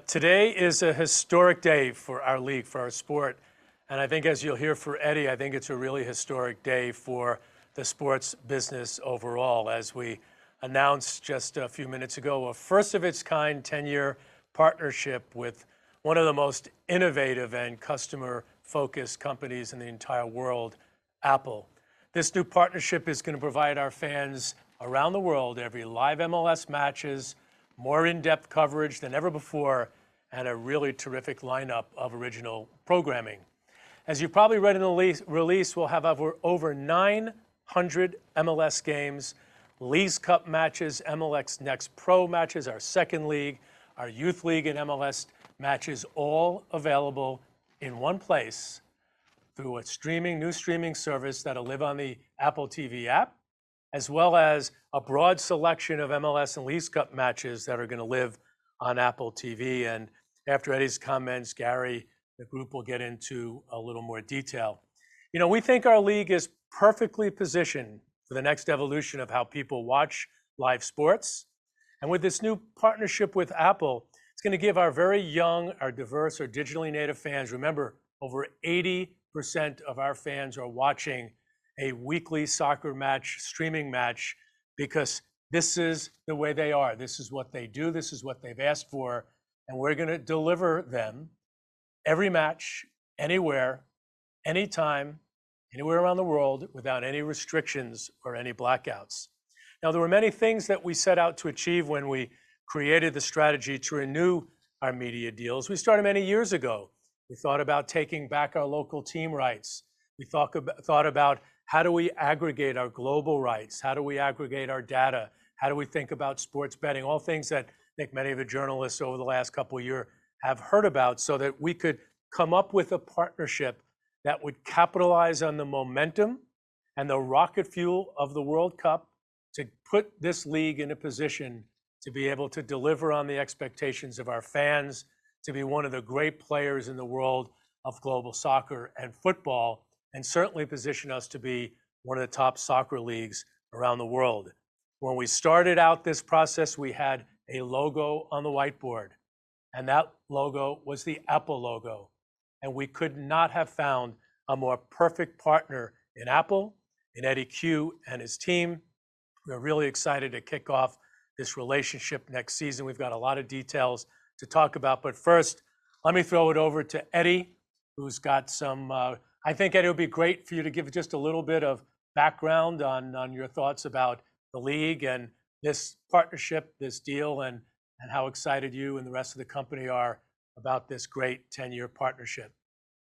Today is a historic day for our league, for our sport. And I think as you'll hear for Eddie, I think it's a really historic day for the sports business overall as we announced just a few minutes ago a first of its kind 10-year partnership with one of the most innovative and customer focused companies in the entire world, Apple. This new partnership is going to provide our fans around the world every live MLS matches, more in-depth coverage than ever before, and a really terrific lineup of original programming. As you probably read in the release, we'll have over 900 MLS games, Leagues Cup matches, MLS Next Pro matches, our second league, our youth league and MLS matches, all available in one place through a new streaming service that'll live on the Apple TV app, as well as a broad selection of MLS and Leagues Cup matches that are going to live on Apple TV. And after Eddie's comments, Gary, the group will get into a little more detail. You know, we think our league is perfectly positioned for the next evolution of how people watch live sports. And with this new partnership with Apple, it's going to give our very young, our diverse, our digitally native fans, remember, over 80% of our fans are watching a weekly soccer match, streaming match, because this is the way they are. This is what they do. This is what they've asked for. And we're going to deliver them every match, anywhere, anytime, anywhere around the world without any restrictions or any blackouts. Now, there were many things that we set out to achieve when we created the strategy to renew our media deals. We started many years ago. We thought about taking back our local team rights. We thought about how do we aggregate our global rights? How do we aggregate our data? How do we think about sports betting? All things that I think many of the journalists over the last couple of years have heard about, so that we could come up with a partnership that would capitalize on the momentum and the rocket fuel of the World Cup to put this league in a position to be able to deliver on the expectations of our fans, to be one of the great players in the world of global soccer and football, and certainly position us to be one of the top soccer leagues around the world. When we started out this process, we had a logo on the whiteboard, and that logo was the Apple logo. And we could not have found a more perfect partner in Apple, in Eddie Q and his team. We're really excited to kick off this relationship next season. We've got a lot of details to talk about, but first, let me throw it over to Eddie, who's got some I think, Eddie, it would be great for you to give just a little bit of background on your thoughts about the league and this partnership, this deal, and how excited you and the rest of the company are about this great 10-year partnership.